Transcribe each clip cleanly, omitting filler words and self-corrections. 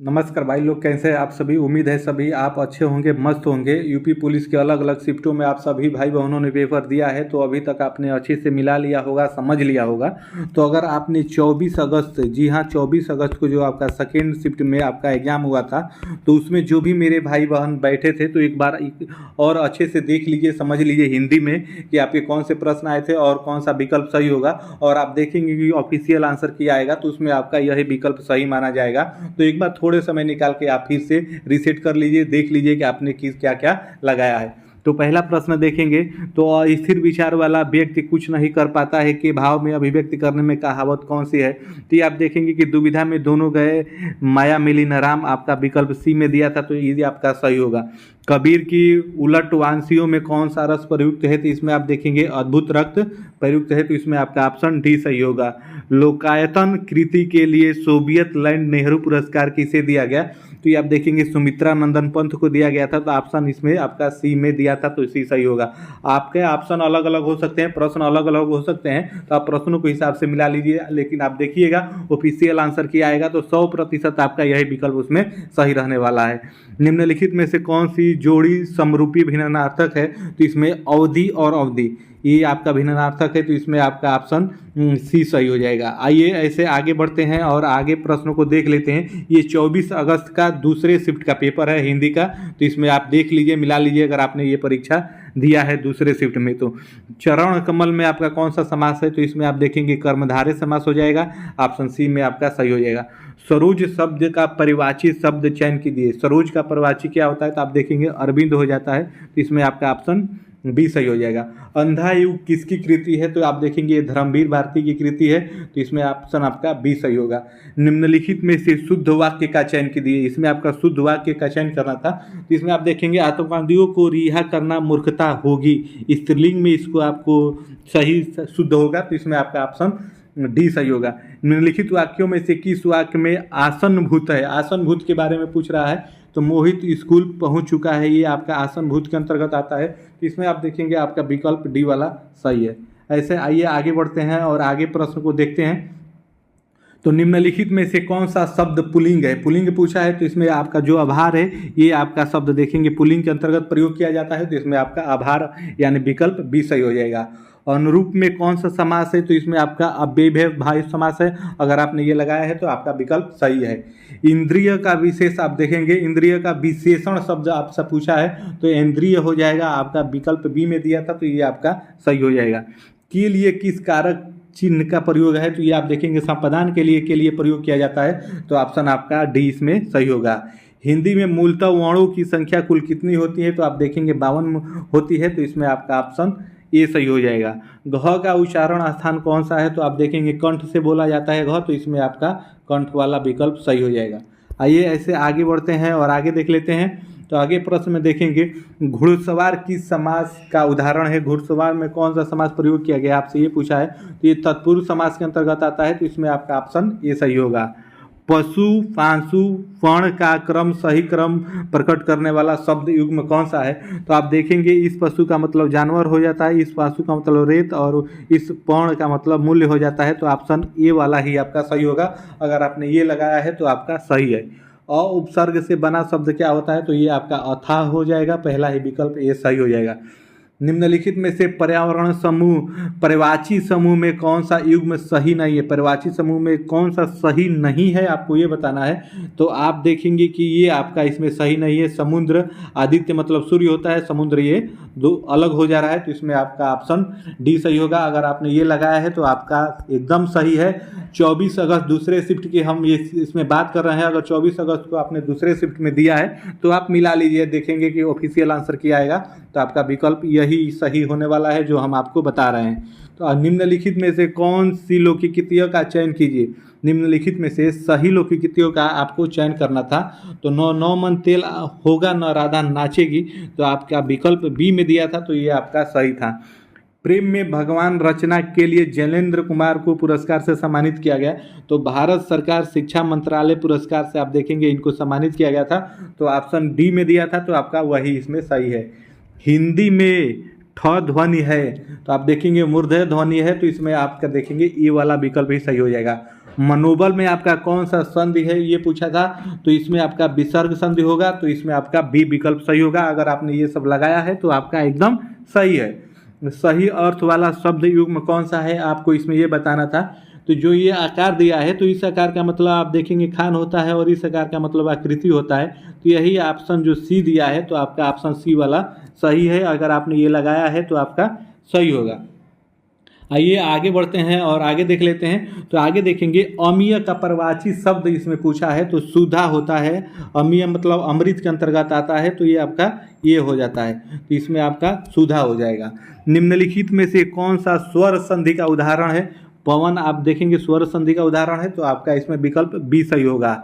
नमस्कार भाई लोग, कैसे हैं आप सभी। उम्मीद है सभी आप अच्छे होंगे, मस्त होंगे। यूपी पुलिस के अलग अलग शिफ्टों में आप सभी भाई बहनों ने पेपर दिया है, तो अभी तक आपने अच्छे से मिला लिया होगा, समझ लिया होगा। तो अगर आपने 24 अगस्त, जी हाँ 24 अगस्त को जो आपका सेकेंड शिफ्ट में आपका एग्ज़ाम हुआ था, तो उसमें जो भी मेरे भाई बहन बैठे थे, तो एक बार और अच्छे से देख लीजिए, समझ लीजिए हिंदी में कि आपके कौन से प्रश्न आए थे और कौन सा विकल्प सही होगा। और आप देखेंगे कि ऑफिशियल आंसर किया आएगा तो उसमें आपका यही विकल्प सही माना जाएगा। तो एक बार थोड़े समय निकाल के आप फिर से रीसेट कर लीजिए, देख लीजिए कि आपने किस क्या क्या लगाया है। तो पहला प्रश्न देखेंगे तो स्थिर विचार वाला व्यक्ति कुछ नहीं कर पाता है कि भाव में अभिव्यक्ति करने में कहावत कौन सी है। तो ये आप देखेंगे कि दुविधा में दोनों गए माया मिली न राम, आपका विकल्प सी में दिया था, तो ये आपका सही होगा। कबीर की उलट वांसियों में कौन सा रस प्रयुक्त है, तो इसमें आप देखेंगे अद्भुत रक्त प्रयुक्त है, तो इसमें आपका ऑप्शन डी सही होगा। लोकायतन कृति के लिए सोवियत लैंड नेहरू पुरस्कार किसे दिया गया, तो ये आप देखेंगे सुमित्रा नंदन पंत को दिया गया था, तो ऑप्शन इसमें आपका सी में दिया था, तो इसी सही होगा। आपके ऑप्शन अलग अलग हो सकते हैं, प्रश्न अलग अलग हो सकते हैं, तो आप प्रश्नों के हिसाब से मिला लीजिए, लेकिन आप देखिएगा ऑफिशियल आंसर किया आएगा तो 100% आपका यही विकल्प उसमें सही रहने वाला है। निम्नलिखित में से कौन सी जोड़ी समरूपी भिन्नार्थक है, तो इसमें अवधि और अवधि ये आपका भिन्नार्थक है, तो इसमें आपका ऑप्शन सी सही हो जाएगा। आइए ऐसे आगे बढ़ते हैं और आगे प्रश्नों को देख लेते हैं। ये 24 अगस्त का दूसरे शिफ्ट का पेपर है हिंदी का, तो इसमें आप देख लीजिए, मिला लीजिए अगर आपने ये परीक्षा दिया है दूसरे शिफ्ट में। तो चरण कमल में आपका कौन सा समास है, तो इसमें आप देखेंगे कर्मधारय समास हो जाएगा, ऑप्शन सी में आपका सही हो जाएगा। सरोज शब्द का परिवाची शब्द चयन कीजिए। सरोज का परिवाची क्या होता है, तो आप देखेंगे अरविंद हो जाता है, तो इसमें आपका ऑप्शन बी सही हो जाएगा। अंधा युग किसकी कृति है, तो आप देखेंगे ये धर्मवीर भारती की कृति है, तो इसमें ऑप्शन आपका बी सही होगा। निम्नलिखित में से शुद्ध वाक्य का चयन कीजिए। इसमें आपका शुद्ध वाक्य का चयन करना था, तो इसमें आप देखेंगे आतंकवादियों को रिहा करना मूर्खता होगी, स्त्रीलिंग में इसको आपको सही शुद्ध होगा, तो इसमें आपका ऑप्शन डी सही होगा। निम्नलिखित वाक्यों में से किस वाक्य में आसनभूत है, आसनभूत के बारे में पूछ रहा है, तो मोहित स्कूल पहुंच चुका है, ये आपका आसनभूत के अंतर्गत आता है, तो इसमें आप देखेंगे आपका विकल्प डी वाला सही है। ऐसे आइए आगे बढ़ते हैं और आगे प्रश्न को देखते हैं। तो निम्नलिखित में से कौन सा शब्द पुल्लिंग है, पुल्लिंग पूछा है, तो इसमें आपका जो आभार है ये आपका शब्द देखेंगे पुल्लिंग के अंतर्गत प्रयोग किया जाता है, तो इसमें आपका आभार यानी विकल्प बी सही हो जाएगा। अनुरूप में कौन सा समास है, तो इसमें आपका अव्ययभावी समास है, अगर आपने ये लगाया है तो आपका विकल्प सही है। इंद्रिय का विशेष आप देखेंगे, इंद्रिय का विशेषण शब्द आपसे पूछा है, तो इंद्रिय हो जाएगा, आपका विकल्प बी में दिया था, तो ये आपका सही हो जाएगा। के लिए किस कारक चिन्ह का प्रयोग है, तो ये आप देखेंगे संपादन के लिए प्रयोग किया जाता है, तो ऑप्शन आपका डी इसमें सही होगा। हिंदी में मूलतः वर्णों की संख्या कुल कितनी होती है, तो आप देखेंगे 52 होती है, तो इसमें आपका ऑप्शन ये सही हो जाएगा। घ का उच्चारण स्थान कौन सा है, तो आप देखेंगे कंठ से बोला जाता है घ, तो इसमें आपका कंठ वाला विकल्प सही हो जाएगा। आइए ऐसे आगे बढ़ते हैं और आगे देख लेते हैं। तो आगे प्रश्न में देखेंगे घुड़सवार किस समास का उदाहरण है, घुड़सवार में कौन सा समास प्रयोग किया गया, आपसे ये पूछा है, तो ये तत्पुरुष समास के अंतर्गत आता है, तो इसमें आपका ऑप्शन ये सही होगा। पशु पांसु फण का क्रम सही क्रम प्रकट करने वाला शब्द युग्म कौन सा है, तो आप देखेंगे इस पशु का मतलब जानवर हो जाता है, इस पशु का मतलब रेत, और इस पर्ण का मतलब मूल्य हो जाता है, तो ऑप्शन ए वाला ही आपका सही होगा। अगर आपने ये लगाया है तो आपका सही है। अ उपसर्ग से बना शब्द क्या होता है, तो ये आपका अथाह हो जाएगा, पहला ही विकल्प ये सही हो जाएगा। निम्नलिखित में से पर्यावरण समूह पर्यायवाची समूह में कौन सा युग्म सही नहीं है, पर्यायवाची समूह में कौन सा सही नहीं है आपको ये बताना है, तो आप देखेंगे कि ये आपका इसमें सही नहीं है। समुद्र आदित्य मतलब सूर्य होता है, समुद्र ये दो अलग हो जा रहा है, तो इसमें आपका ऑप्शन डी सही होगा। अगर आपने ये लगाया है तो आपका एकदम सही है। 24 अगस्त दूसरे शिफ्ट की हम ये इसमें बात कर रहे हैं, अगर 24 अगस्त को आपने दूसरे शिफ्ट में दिया है तो आप मिला लीजिए, देखेंगे कि ऑफिशियल आंसर किया आएगा, तो आपका विकल्प यही सही होने वाला है जो हम आपको बता रहे हैं। तो निम्नलिखित में से कौन सी लौकिकितियों का चयन कीजिए, निम्नलिखित में से सही लौकिकितियों का आपको चयन करना था, तो नौ मन तेल होगा न राधा नाचेगी, तो आपका विकल्प बी में दिया था, तो ये आपका सही था। प्रेम में भगवान रचना के लिए जैलेंद्र कुमार को पुरस्कार से सम्मानित किया गया, तो भारत सरकार शिक्षा मंत्रालय पुरस्कार से आप देखेंगे इनको सम्मानित किया गया था, तो ऑप्शन डी में दिया था, तो आपका वही इसमें सही है। हिंदी में ठ ध्वनि है, तो आप देखेंगे मूर्धन्य ध्वनि है, तो इसमें आपका देखेंगे ये वाला विकल्प ही सही हो जाएगा। मनोबल में आपका कौन सा संधि है ये पूछा था, तो इसमें आपका विसर्ग संधि होगा, तो इसमें आपका बी विकल्प सही होगा। अगर आपने ये सब लगाया है तो आपका एकदम सही है। सही अर्थ वाला शब्द युग्म कौन सा है आपको इसमें ये बताना था। तो जो ये आकार दिया है तो इस आकार का मतलब आप देखेंगे खान होता है और इस आकार का मतलब आकृति होता है। तो यही ऑप्शन जो सी दिया है तो आपका ऑप्शन सी वाला सही है। अगर आपने ये लगाया है तो आपका सही होगा। आइए आगे बढ़ते हैं और आगे देख लेते हैं। तो आगे देखेंगे अमीय का परवाची शब्द इसमें पूछा है, तो सुधा होता है। अमीय मतलब अमृत के अंतर्गत आता है, तो ये आपका ये हो जाता है, तो इसमें आपका सुधा हो जाएगा। निम्नलिखित में से कौन सा स्वर संधि का उदाहरण है। पवन आप देखेंगे स्वर संधि का उदाहरण है, तो आपका इसमें विकल्प बी सही होगा।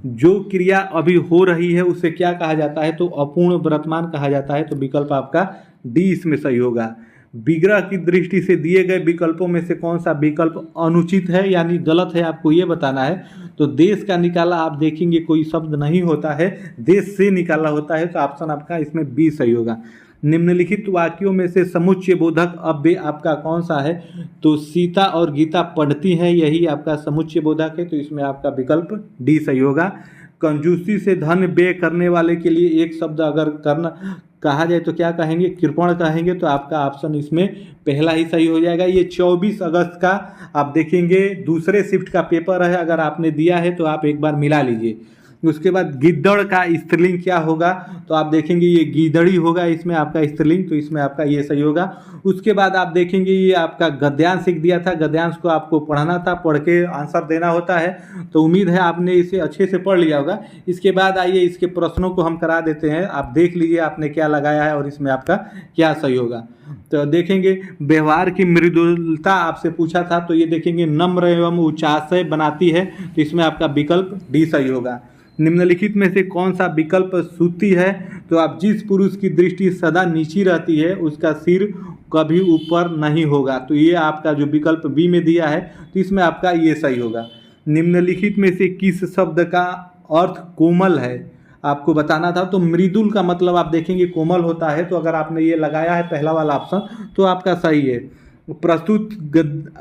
जो क्रिया अभी हो रही है उसे क्या कहा जाता है, तो अपूर्ण वर्तमान कहा जाता है, तो विकल्प आपका डी इसमें सही होगा। विग्रह की दृष्टि से दिए गए विकल्पों में से कौन सा विकल्प अनुचित है यानी गलत है, आपको ये बताना है। तो देश का निकाला आप देखेंगे कोई शब्द नहीं होता है, देश से निकाला होता है, तो ऑप्शन आपका इसमें बी सही होगा। निम्नलिखित वाक्यों में से समुच्चय बोधक अव्यय आपका कौन सा है, तो सीता और गीता पढ़ती हैं, यही आपका समुच्चय बोधक है, तो इसमें आपका विकल्प डी सही होगा। कंजूसी से धन व्यय करने वाले के लिए एक शब्द अगर करना कहा जाए तो क्या कहेंगे, कृपण कहेंगे, तो आपका ऑप्शन इसमें पहला ही सही हो जाएगा। ये 24 अगस्त का आप देखेंगे दूसरे शिफ्ट का पेपर है, अगर आपने दिया है तो आप एक बार मिला लीजिए। उसके बाद गिद्दड़ का स्त्रीलिंग क्या होगा, तो आप देखेंगे ये गीदड़ी होगा इसमें आपका स्त्रीलिंग, तो इसमें आपका ये सही होगा। उसके बाद आप देखेंगे ये आपका गद्यांश सीख दिया था, गद्यांश को आपको पढ़ना था, पढ़ के आंसर देना होता है, तो उम्मीद है आपने इसे अच्छे से पढ़ लिया होगा। इसके बाद आइए इसके प्रश्नों को हम करा देते हैं, आप देख लीजिए आपने क्या लगाया है और इसमें आपका क्या सही होगा। तो देखेंगे व्यवहार की मृदुलता आपसे पूछा था, तो ये देखेंगे नम्र एवं उचाशय बनाती है, तो इसमें आपका विकल्प डी सही होगा। निम्नलिखित में से कौन सा विकल्प सूती है, तो आप जिस पुरुष की दृष्टि सदा नीची रहती है उसका सिर कभी ऊपर नहीं होगा, तो ये आपका जो विकल्प बी में दिया है, तो इसमें आपका ये सही होगा। निम्नलिखित में से किस शब्द का अर्थ कोमल है आपको बताना था, तो मृदुल का मतलब आप देखेंगे कोमल होता है, तो अगर आपने ये लगाया है पहला वाला ऑप्शन तो आपका सही है। प्रस्तुत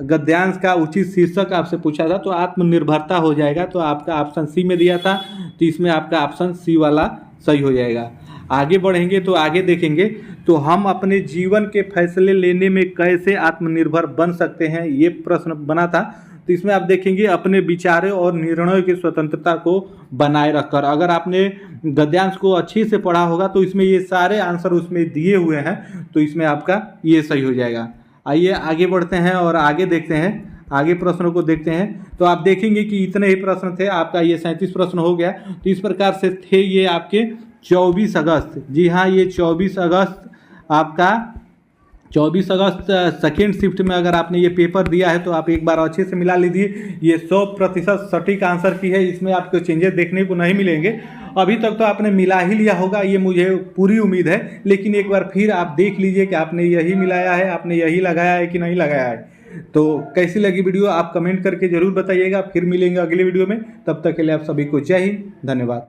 गद्यांश का उचित शीर्षक आपसे पूछा था, तो आत्मनिर्भरता हो जाएगा, तो आपका ऑप्शन सी में दिया था, तो इसमें आपका ऑप्शन सी वाला सही हो जाएगा। आगे बढ़ेंगे तो आगे देखेंगे, तो हम अपने जीवन के फैसले लेने में कैसे आत्मनिर्भर बन सकते हैं, ये प्रश्न बना था। तो इसमें आप देखेंगे अपने विचारों और निर्णयों की स्वतंत्रता को बनाए रखकर। अगर आपने गद्यांश को अच्छे से पढ़ा होगा तो इसमें ये सारे आंसर उसमें दिए हुए हैं, तो इसमें आपका ये सही हो जाएगा। आइए आगे बढ़ते हैं और आगे देखते हैं, आगे प्रश्नों को देखते हैं। तो आप देखेंगे कि इतने ही प्रश्न थे, आपका ये 37 प्रश्न हो गया। तो इस प्रकार से थे ये आपके 24 अगस्त, जी हाँ ये 24 अगस्त आपका 24 अगस्त सेकेंड शिफ्ट में अगर आपने ये पेपर दिया है तो आप एक बार अच्छे से मिला लीजिए। ये 100% सटीक आंसर की है, इसमें आपको चेंजेस देखने को नहीं मिलेंगे। अभी तक तो आपने मिला ही लिया होगा, ये मुझे पूरी उम्मीद है, लेकिन एक बार फिर आप देख लीजिए कि आपने यही मिलाया है, आपने यही लगाया है कि नहीं लगाया है। तो कैसी लगी वीडियो आप कमेंट करके ज़रूर बताइएगा। फिर मिलेंगे अगले वीडियो में, तब तक के लिए आप सभी को जय हिंद, धन्यवाद।